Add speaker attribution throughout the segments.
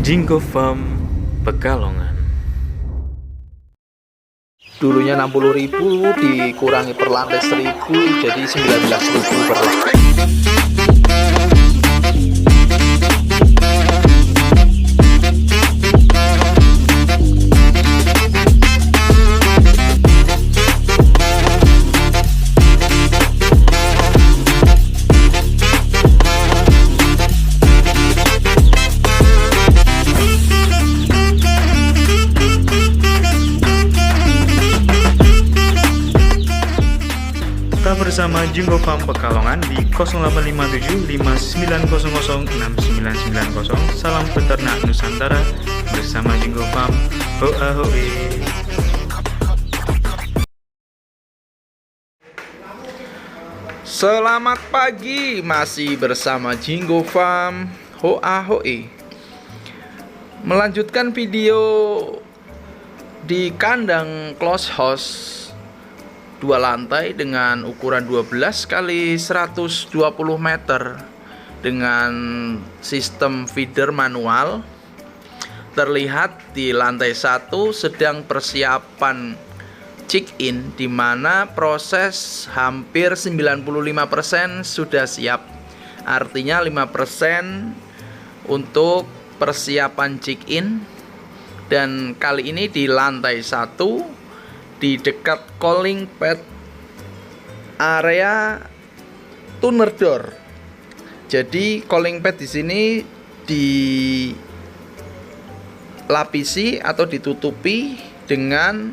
Speaker 1: Jinggo Farm Pekalongan.
Speaker 2: Dulunya 60.000 dikurangi per lantai 1.000 jadi 19.000 per lantai.
Speaker 1: Tetap bersama Jinggo Farm Pekalongan di 0857 5900 6990. Salam peternak Nusantara bersama Jinggo Farm. Hoa hoe.
Speaker 2: Selamat pagi, masih bersama Jinggo Farm. Hoa hoe. Melanjutkan video di kandang close house 2 lantai dengan ukuran 12 kali 120 meter dengan sistem feeder manual. Terlihat di lantai 1 sedang persiapan check-in, di mana proses hampir 95% sudah siap. Artinya 5% untuk persiapan check-in. Dan kali ini di lantai 1 di dekat calling pad area tuner door. Jadi calling pad di sini dilapisi atau ditutupi dengan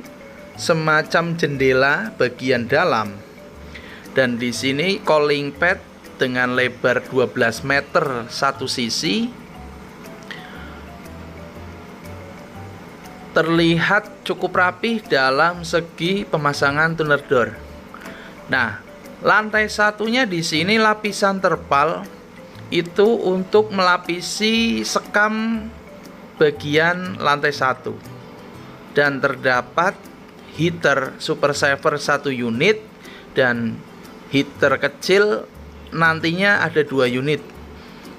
Speaker 2: semacam jendela bagian dalam. Dan di sini calling pad dengan lebar 12 meter satu sisi terlihat cukup rapih dalam segi pemasangan tuner door. Nah, lantai satunya di sini lapisan terpal itu untuk melapisi sekam bagian lantai 1. Dan terdapat heater super saver 1 unit dan heater kecil nantinya ada 2 unit.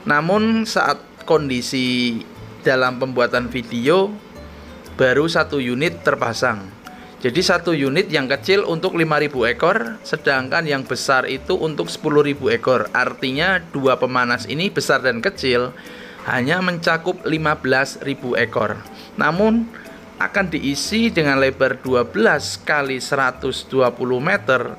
Speaker 2: Namun saat kondisi dalam pembuatan video baru 1 unit terpasang. Jadi 1 unit yang kecil untuk 5.000 ekor, sedangkan yang besar itu untuk 10.000 ekor. Artinya 2 pemanas ini, besar dan kecil, hanya mencakup 15.000 ekor. Namun akan diisi dengan lebar 12 kali 120 meter,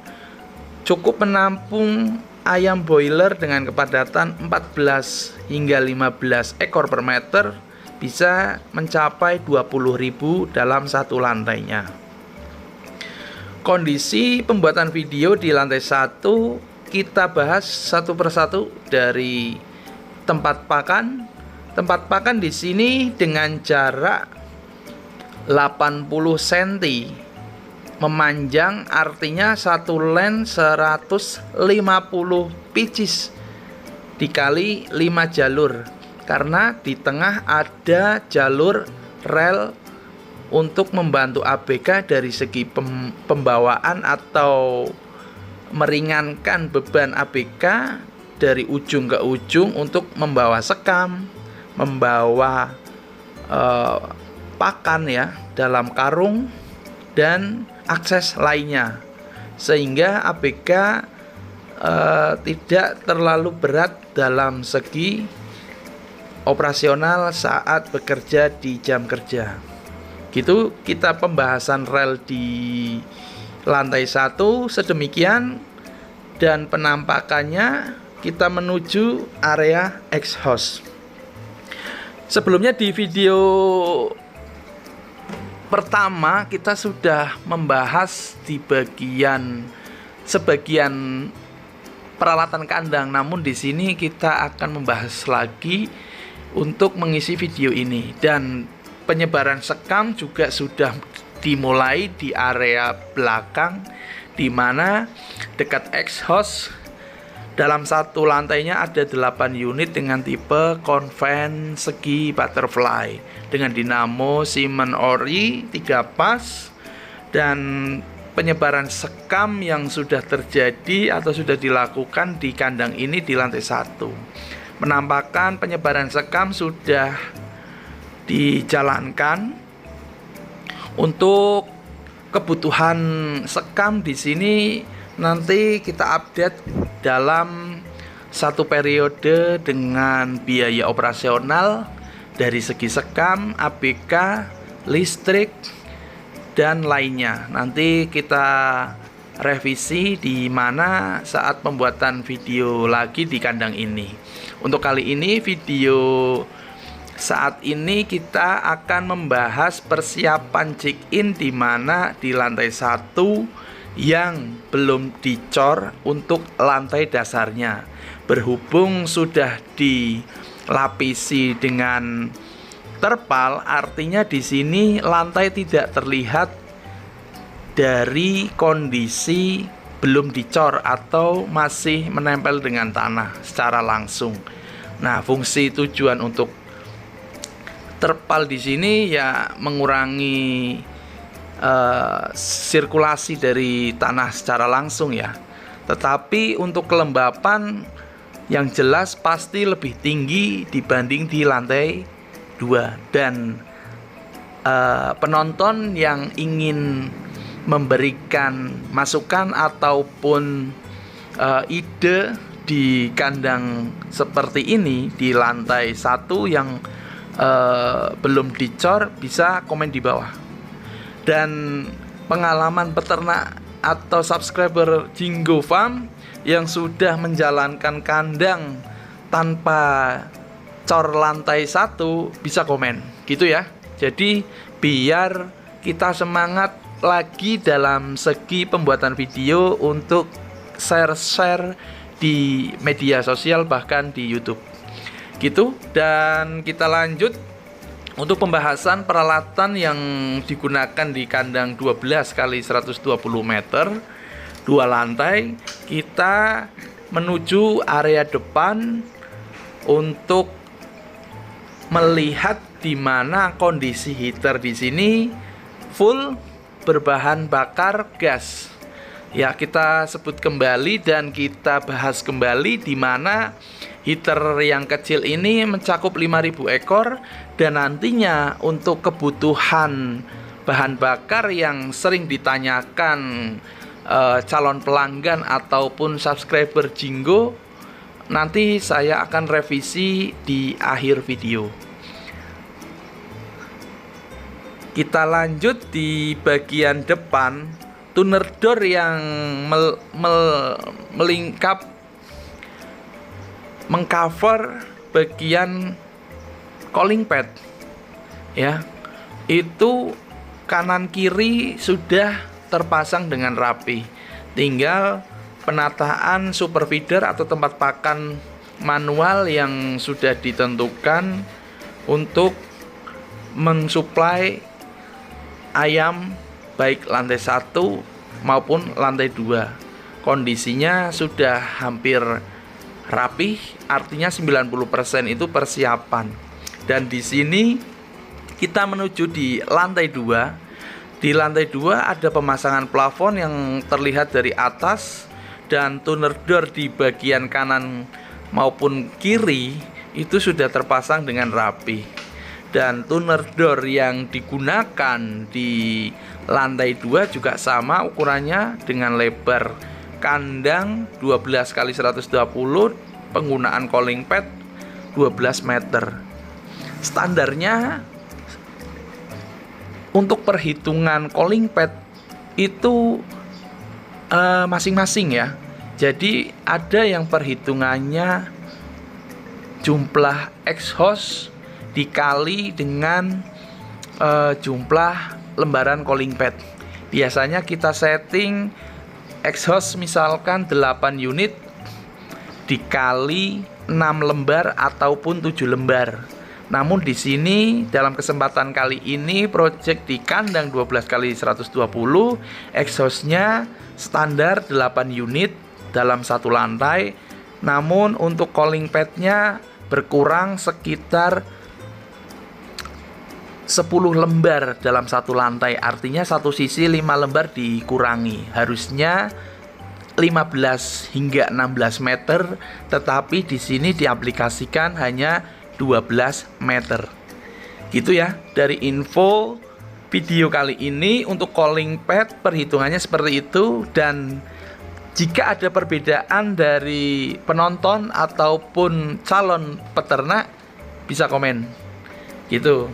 Speaker 2: cukup menampung ayam boiler dengan kepadatan 14 hingga 15 ekor per meter, bisa mencapai 20.000 dalam satu lantainya. Kondisi pembuatan video di lantai 1 kita bahas satu persatu dari tempat pakan. Tempat pakan di sini dengan jarak 80 cm memanjang, artinya satu len 150 pieces dikali 5 jalur. Karena di tengah ada jalur rel untuk membantu ABK dari segi pembawaan atau meringankan beban ABK dari ujung ke ujung untuk membawa sekam, membawa pakan ya dalam karung dan akses lainnya, sehingga ABK tidak terlalu berat dalam segi operasional saat bekerja di jam kerja. Gitu kita pembahasan rel di lantai 1 sedemikian, dan penampakannya kita menuju area exhaust. Sebelumnya di video pertama kita sudah membahas di sebagian peralatan kandang, namun di sini kita akan membahas lagi untuk mengisi video ini. Dan penyebaran sekam juga sudah dimulai di area belakang, di mana dekat exhaust dalam satu lantainya ada 8 unit dengan tipe konven segi butterfly dengan dinamo Siemens Ori 3 pas. Dan penyebaran sekam yang sudah terjadi atau sudah dilakukan di kandang ini di lantai 1. Penampakan penyebaran sekam sudah dijalankan. Untuk kebutuhan sekam di sini nanti kita update dalam satu periode dengan biaya operasional dari segi sekam, ABK, listrik, dan lainnya. Nanti kita revisi di mana saat pembuatan video lagi di kandang ini. Untuk kali ini video saat ini kita akan membahas persiapan check-in di mana di lantai 1 yang belum dicor untuk lantai dasarnya. Berhubung sudah dilapisi dengan terpal, artinya di sini lantai tidak terlihat dari kondisi belum dicor atau masih menempel dengan tanah secara langsung. Nah, fungsi tujuan untuk terpal di sini ya mengurangi sirkulasi dari tanah secara langsung ya. Tetapi untuk kelembapan yang jelas pasti lebih tinggi dibanding di lantai 2. Dan penonton yang ingin memberikan masukan ataupun ide di kandang seperti ini di lantai 1 yang belum dicor, bisa komen di bawah. Dan pengalaman peternak atau subscriber Jinggo Farm yang sudah menjalankan kandang tanpa cor lantai 1 bisa komen gitu ya. Jadi biar kita semangat lagi dalam segi pembuatan video untuk share-share di media sosial bahkan di YouTube gitu. Dan kita lanjut untuk pembahasan peralatan yang digunakan di kandang 12 kali 120 meter 2 lantai. Kita menuju area depan untuk melihat di mana kondisi heater di sini full berbahan bakar gas. Ya, kita sebut kembali dan kita bahas kembali di mana heater yang kecil ini mencakup 5.000 ekor dan nantinya untuk kebutuhan bahan bakar yang sering ditanyakan calon pelanggan ataupun subscriber Jinggo, nanti saya akan revisi di akhir video. Kita lanjut di bagian depan, tuner door yang melingkap mengcover bagian calling pad ya. Itu kanan kiri sudah terpasang dengan rapi. Tinggal penataan super feeder atau tempat pakan manual yang sudah ditentukan untuk mensuplai ayam baik lantai 1 maupun lantai 2. Kondisinya sudah hampir rapih, artinya 90% itu persiapan. Dan di sini kita menuju di lantai 2. Di lantai 2 ada pemasangan plafon yang terlihat dari atas dan tuner door di bagian kanan maupun kiri itu sudah terpasang dengan rapi. Dan tuner door yang digunakan di lantai 2 juga sama ukurannya dengan lebar kandang 12 kali 120, penggunaan calling pad 12 meter. Standarnya untuk perhitungan calling pad itu masing-masing ya. Jadi ada yang perhitungannya jumlah exhaust dikali dengan jumlah lembaran calling pad. Biasanya kita setting exhaust misalkan 8 unit dikali 6 lembar ataupun 7 lembar. Namun di sini dalam kesempatan kali ini project di kandang 12 kali 120 exhaustnya standar 8 unit dalam satu lantai. Namun untuk calling padnya berkurang sekitar 10 lembar dalam satu lantai, artinya satu sisi 5 lembar dikurangi, harusnya 15 hingga 16 meter, tetapi di sini diaplikasikan hanya 12 meter. Gitu ya, dari info video kali ini untuk calling pad perhitungannya seperti itu. Dan jika ada perbedaan dari penonton ataupun calon peternak bisa komen gitu.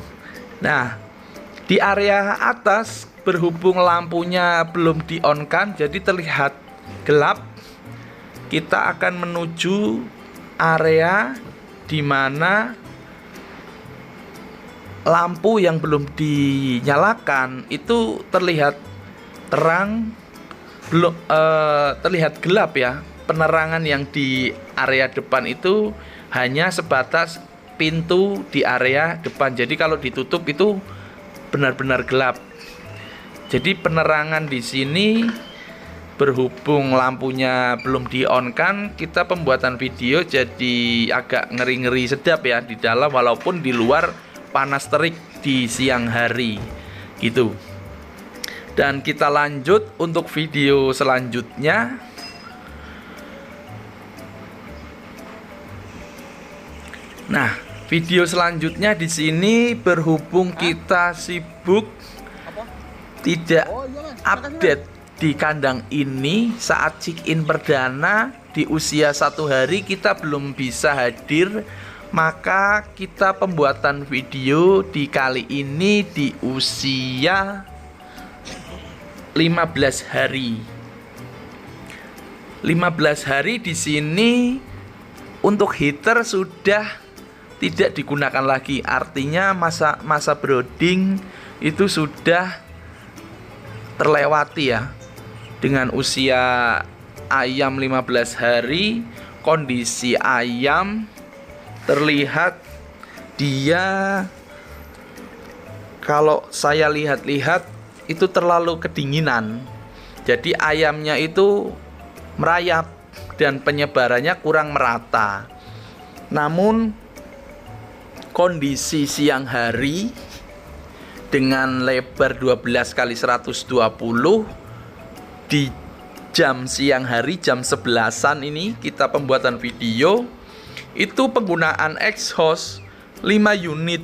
Speaker 2: Nah, di area atas berhubung lampunya belum di-on-kan jadi terlihat gelap. Kita akan menuju area di mana lampu yang belum dinyalakan itu terlihat terang, belum terlihat gelap ya. Penerangan yang di area depan itu hanya sebatas pintu di area depan. Jadi kalau ditutup itu benar-benar gelap. Jadi penerangan di sini berhubung lampunya belum di-on-kan, kita pembuatan video jadi agak ngeri-ngeri sedap ya di dalam, walaupun di luar panas terik di siang hari gitu. Dan kita lanjut untuk video selanjutnya. Nah, video selanjutnya di sini berhubung kita sibuk tidak update di kandang ini saat check-in perdana di usia 1 hari kita belum bisa hadir, maka kita pembuatan video di kali ini di usia 15 hari. 15 hari di sini untuk heater sudah tidak digunakan lagi. Artinya masa brooding itu sudah terlewati ya. Dengan usia ayam 15 hari, kondisi ayam terlihat dia, kalau saya lihat-lihat itu terlalu kedinginan. Jadi ayamnya itu merayap dan penyebarannya kurang merata. Namun kondisi siang hari dengan lebar 12 kali 120 di jam siang hari, jam 11-an ini kita pembuatan video, itu penggunaan exhaust 5 unit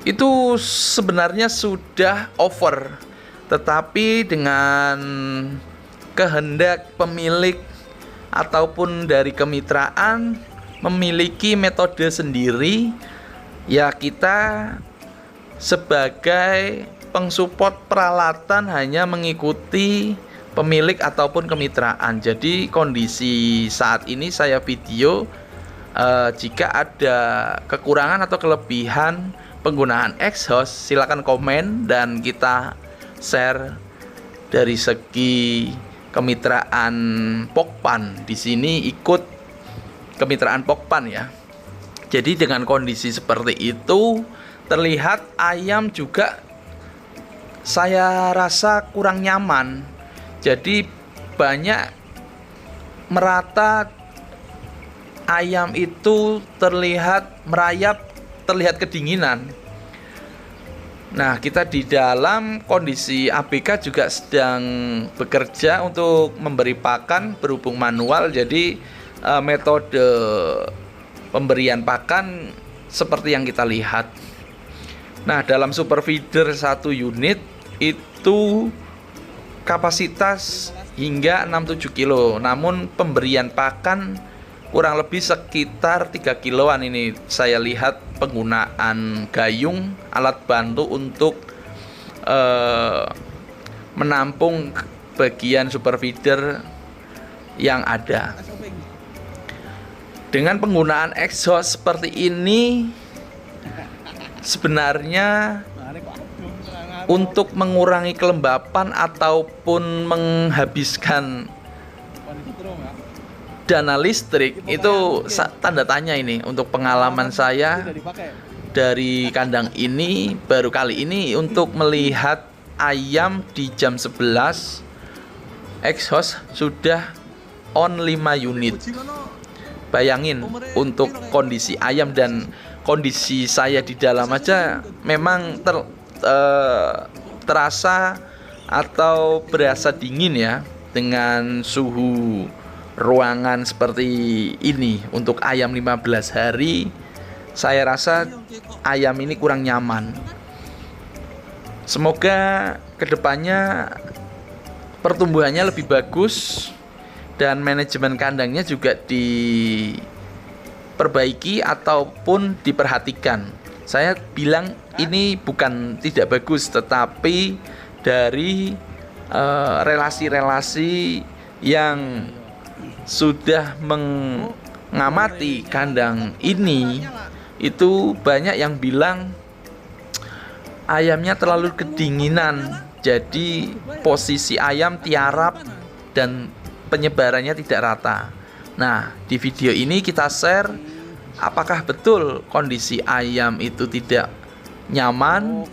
Speaker 2: itu sebenarnya sudah over. Tetapi dengan kehendak pemilik ataupun dari kemitraan memiliki metode sendiri, ya kita sebagai pengsupport peralatan hanya mengikuti pemilik ataupun kemitraan. Jadi kondisi saat ini saya video, jika ada kekurangan atau kelebihan penggunaan exhaust silakan komen dan kita share dari segi kemitraan Pokpan. Di sini ikut kemitraan Pokpan ya. Jadi dengan kondisi seperti itu terlihat ayam juga saya rasa kurang nyaman. Jadi banyak merata ayam itu terlihat merayap, terlihat kedinginan. Nah, kita di dalam kondisi ABK juga sedang bekerja untuk memberi pakan berhubung manual. Jadi metode pemberian pakan seperti yang kita lihat. Nah, dalam super feeder 1 unit itu kapasitas hingga 67 kilo. Namun pemberian pakan kurang lebih sekitar 3 kiloan. Ini saya lihat penggunaan gayung, alat bantu untuk menampung bagian super feeder yang ada. Dengan penggunaan exhaust seperti ini sebenarnya untuk mengurangi kelembapan ataupun menghabiskan dana listrik itu tanda tanya ini. Untuk pengalaman saya dari kandang ini baru kali ini untuk melihat ayam di jam 11 exhaust sudah on 5 unit. Bayangin untuk kondisi ayam dan kondisi saya di dalam aja memang terasa atau berasa dingin ya, dengan suhu ruangan seperti ini. Untuk ayam 15 hari saya rasa ayam ini kurang nyaman. Semoga kedepannya pertumbuhannya lebih bagus dan manajemen kandangnya juga diperbaiki ataupun diperhatikan. Saya bilang ini bukan tidak bagus, tetapi dari relasi-relasi yang sudah mengamati kandang ini, itu banyak yang bilang ayamnya terlalu kedinginan, jadi posisi ayam tiarap dan penyebarannya tidak rata. Nah, di video ini kita share apakah betul kondisi ayam itu tidak nyaman,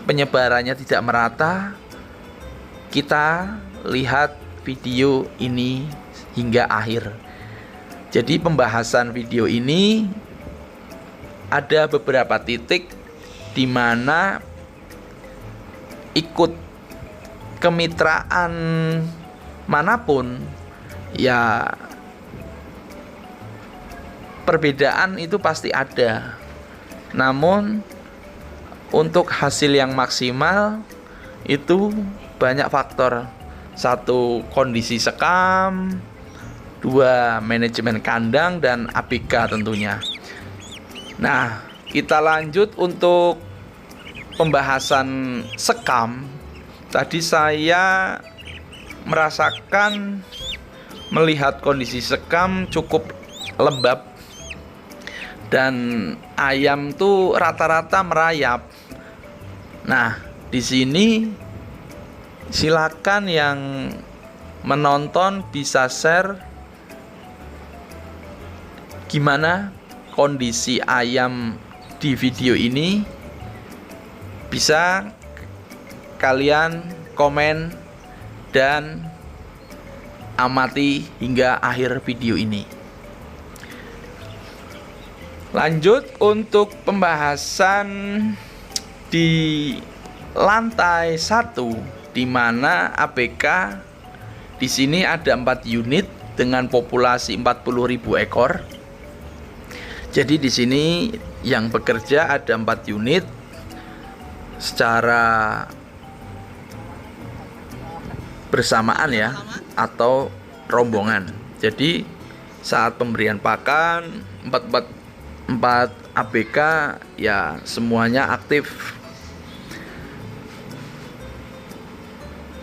Speaker 2: penyebarannya tidak merata. Kita lihat video ini hingga akhir. Jadi pembahasan video ini ada beberapa titik di mana ikut kemitraan manapun ya perbedaan itu pasti ada. Namun untuk hasil yang maksimal itu banyak faktor. Satu, kondisi sekam. Dua, manajemen kandang dan ABK tentunya. Nah, kita lanjut untuk pembahasan sekam. Tadi saya merasakan melihat kondisi sekam cukup lembab dan ayam tuh rata-rata merayap. Nah, di sini silakan yang menonton bisa share gimana kondisi ayam di video ini. Bisa kalian komen dan amati hingga akhir video ini. Lanjut untuk pembahasan di lantai 1, di mana ABK di sini ada 4 unit dengan populasi 40.000 ekor. Jadi di sini yang bekerja ada 4 unit secara bersamaan ya, atau rombongan. Jadi saat pemberian pakan 4 ABK ya semuanya aktif.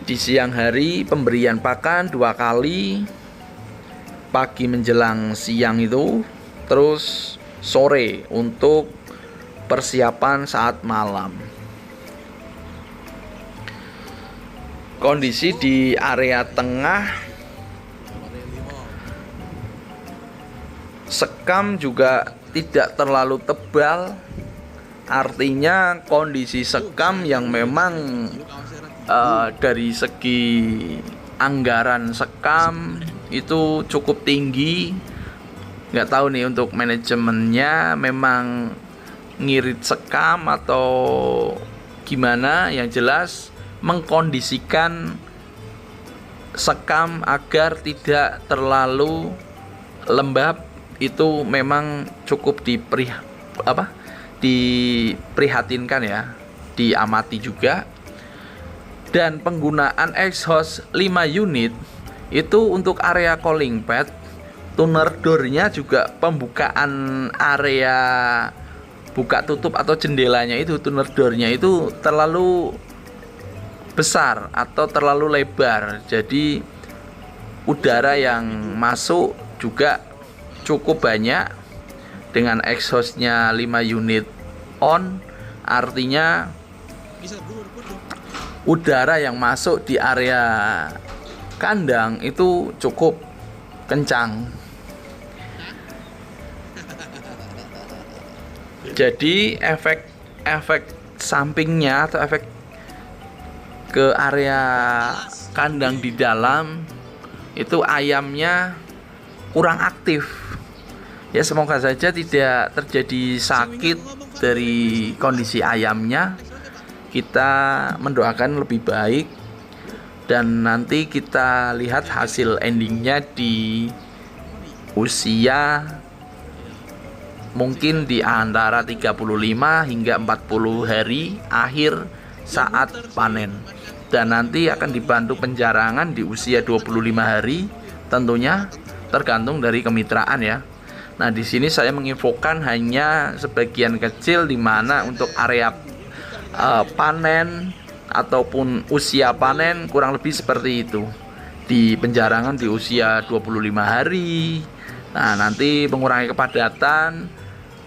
Speaker 2: Di siang hari pemberian pakan 2 kali, pagi menjelang siang itu, terus sore untuk persiapan saat malam. Kondisi di area tengah sekam juga tidak terlalu tebal, artinya kondisi sekam yang memang dari segi anggaran sekam itu cukup tinggi. Nggak tahu nih untuk manajemennya memang ngirit sekam atau gimana. Yang jelas mengkondisikan sekam agar tidak terlalu lembab itu memang cukup diprihatinkan ya, diamati juga. Dan penggunaan exhaust 5 unit itu untuk area calling pad. Tuner door-nya juga pembukaan area buka tutup atau jendelanya itu, tuner door-nya itu terlalu besar atau terlalu lebar. Jadi udara yang masuk juga cukup banyak. Dengan exhaust-nya 5 unit on, artinya udara yang masuk di area kandang itu cukup kencang. Jadi efek sampingnya atau efek ke area kandang di dalam itu ayamnya kurang aktif. Ya semoga saja tidak terjadi sakit dari kondisi ayamnya. Kita mendoakan lebih baik dan nanti kita lihat hasil endingnya di usia mungkin di antara 35 hingga 40 hari akhir saat panen. Dan nanti akan dibantu penjarangan di usia 25 hari, tentunya tergantung dari kemitraan ya. Nah, di sini saya menginfokan hanya sebagian kecil, di mana untuk area panen ataupun usia panen kurang lebih seperti itu. Di penjarangan di usia 25 hari. Nah, nanti mengurangi kepadatan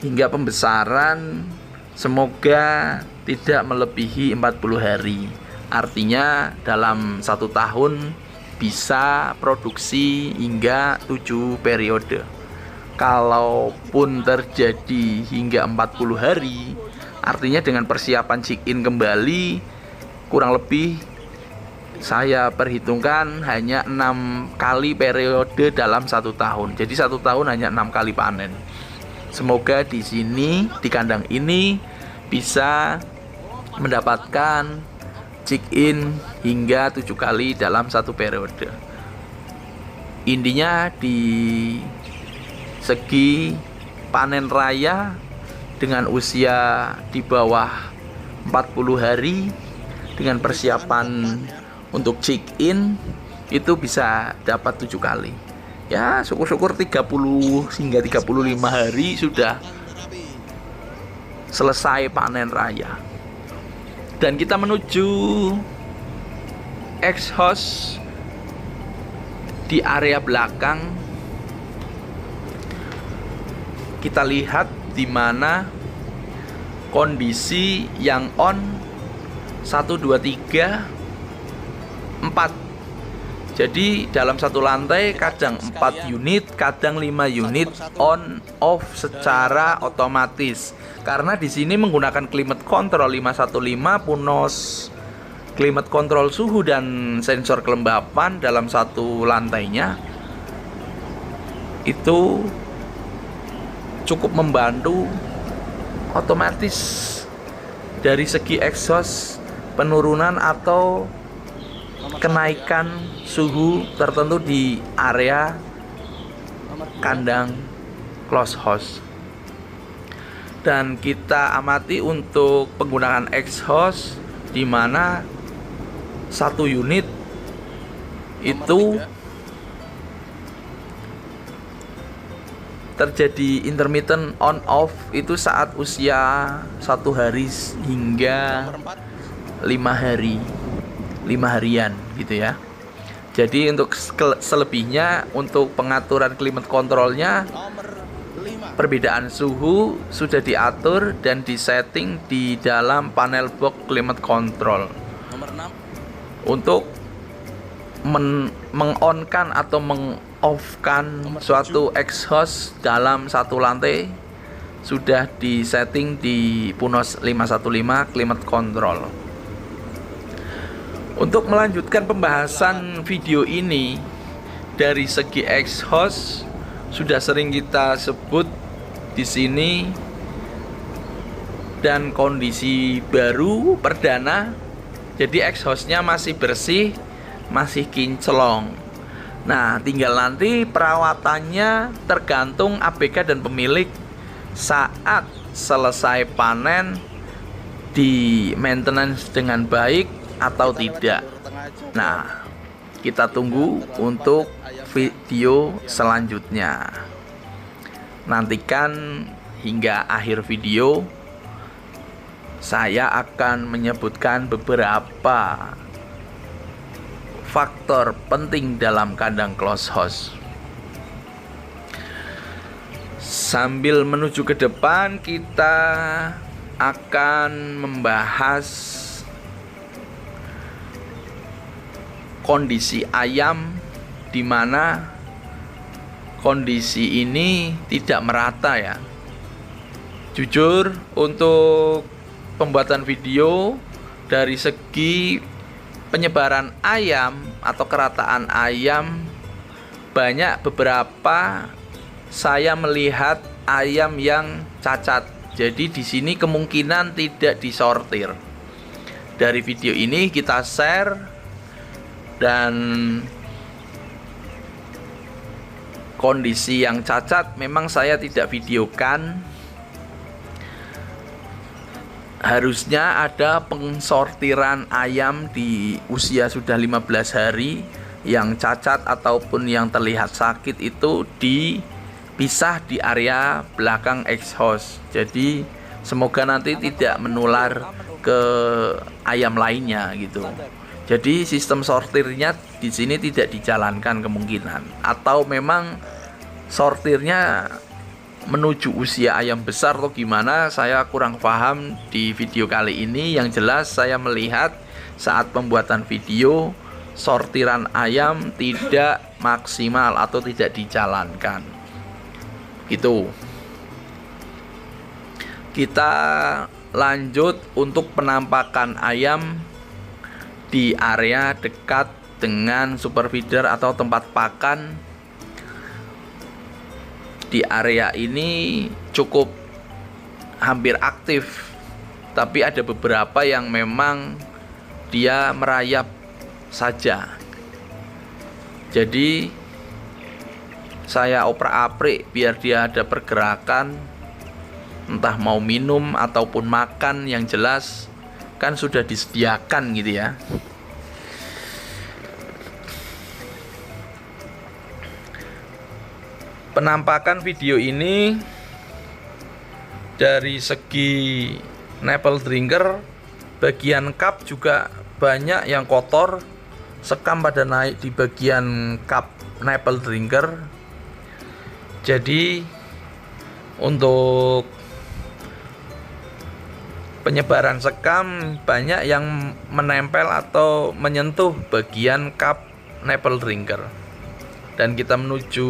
Speaker 2: hingga pembesaran semoga tidak melebihi 40 hari. Artinya dalam 1 tahun bisa produksi hingga 7 periode. Kalaupun terjadi hingga 40 hari, artinya dengan persiapan check-in kembali kurang lebih saya perhitungkan hanya 6 kali periode dalam 1 tahun. Jadi 1 tahun hanya 6 kali panen. Semoga di sini, di kandang ini bisa mendapatkan check-in hingga 7 kali dalam 1 periode. Intinya di segi panen raya dengan usia di bawah 40 hari dengan persiapan untuk check-in itu bisa dapat 7 kali. Ya, syukur-syukur 30 hingga 35 hari sudah selesai panen raya. Dan kita menuju exhaust di area belakang. Kita lihat di mana kondisi yang on 1, 2, 3, 4. Jadi dalam satu lantai kadang 4 unit, kadang 5 unit on off secara otomatis. Karena di sini menggunakan climate control 515, Punos, climate control suhu dan sensor kelembapan dalam satu lantainya. Itu cukup membantu otomatis dari segi exhaust penurunan atau kenaikan suhu tertentu di area kandang close house. Dan kita amati untuk penggunaan exhaust di mana 1 unit itu terjadi intermittent on off itu saat usia 1 hari hingga 5 hari, 5 harian gitu ya. Jadi untuk selebihnya, untuk pengaturan climate controlnya, perbedaan suhu sudah diatur dan disetting di dalam panel box climate control. Untuk meng-on-kan atau meng-off-kan suatu exhaust dalam satu lantai sudah disetting di Punos 515 climate control. Untuk melanjutkan pembahasan video ini, dari segi exhaust sudah sering kita sebut di sini, dan kondisi baru perdana, jadi exhaustnya masih bersih, masih kinclong. Nah, tinggal nanti perawatannya tergantung ABK dan pemilik saat selesai panen di maintenance dengan baik atau tidak. Nah, kita tunggu untuk video selanjutnya. Nantikan hingga akhir video, saya akan menyebutkan beberapa faktor penting dalam kandang close house. Sambil menuju ke depan, kita akan membahas kondisi ayam, di mana kondisi ini tidak merata ya. Jujur, untuk pembuatan video dari segi penyebaran ayam atau kerataan ayam, banyak beberapa saya melihat ayam yang cacat. Jadi di sini kemungkinan tidak disortir. Dari video ini kita share, dan kondisi yang cacat memang saya tidak videokan. Harusnya ada pengsortiran ayam di usia sudah 15 hari yang cacat ataupun yang terlihat sakit itu dipisah di area belakang exhaust. Jadi semoga nanti tidak menular ke ayam lainnya gitu. Jadi sistem sortirnya di sini tidak dijalankan kemungkinan, atau memang sortirnya menuju usia ayam besar atau gimana, saya kurang paham di video kali ini. Yang jelas saya melihat saat pembuatan video sortiran ayam tidak maksimal atau tidak dijalankan gitu. Kita lanjut untuk penampakan ayam di area dekat dengan super feeder atau tempat pakan. Di area ini cukup hampir aktif, tapi ada beberapa yang memang dia merayap saja. Jadi saya oprak-aprik biar dia ada pergerakan, entah mau minum ataupun makan. Yang jelas kan sudah disediakan gitu ya. Penampakan video ini dari segi nipple drinker, bagian cup juga banyak yang kotor, sekam pada naik di bagian cup nipple drinker. Jadi untuk penyebaran sekam banyak yang menempel atau menyentuh bagian cup nipple drinker. Dan kita menuju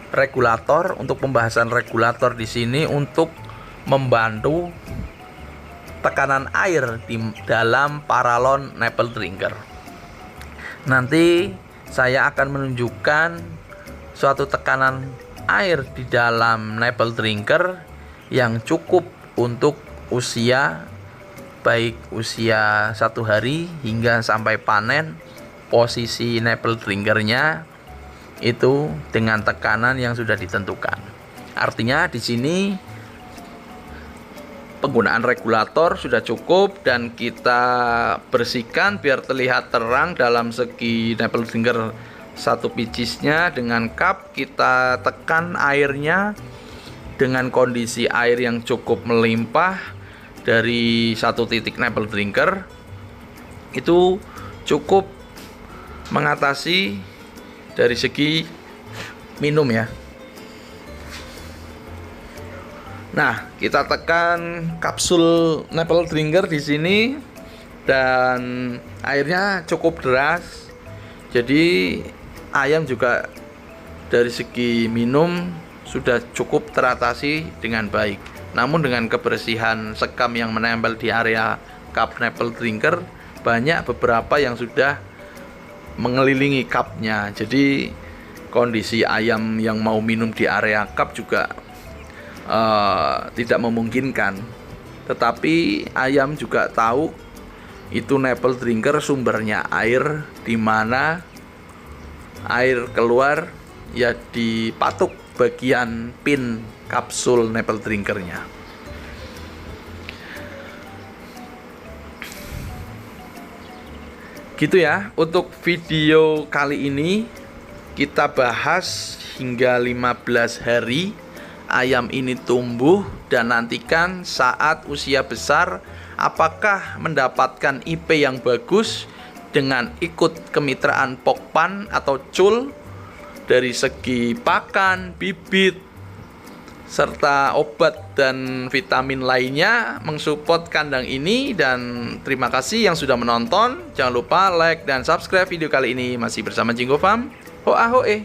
Speaker 2: regulator. Untuk pembahasan regulator di sini untuk membantu tekanan air di dalam paralon nipple drinker. Nanti saya akan menunjukkan suatu tekanan air di dalam nipple drinker yang cukup untuk usia, baik usia 1 hari hingga sampai panen. Posisi nipple drinkernya itu dengan tekanan yang sudah ditentukan. Artinya di sini penggunaan regulator sudah cukup, dan kita bersihkan biar terlihat terang dalam segi nipple drinker satu picisnya. Dengan cup kita tekan airnya dengan kondisi air yang cukup melimpah dari satu titik nipple drinker, itu cukup mengatasi dari segi minum ya. Nah, kita tekan kapsul nipple drinker di sini dan airnya cukup deras. Jadi ayam juga dari segi minum sudah cukup teratasi dengan baik. Namun dengan kebersihan sekam yang menempel di area cup nipple drinker, banyak beberapa yang sudah mengelilingi cupnya. Jadi kondisi ayam yang mau minum di area cup juga tidak memungkinkan. Tetapi ayam juga tahu itu nipple drinker sumbernya air, di mana air keluar ya dipatuk bagian pin kapsul nipple drinkernya. Gitu ya, untuk video kali ini kita bahas hingga 15 hari ayam ini tumbuh, dan nantikan saat usia besar apakah mendapatkan IP yang bagus dengan ikut kemitraan Pokpan atau CUL dari segi pakan, bibit, serta obat dan vitamin lainnya mensupport kandang ini. Dan terima kasih yang sudah menonton. Jangan lupa like dan subscribe video kali ini. Masih bersama Jinggo Farm. Hoa hoe.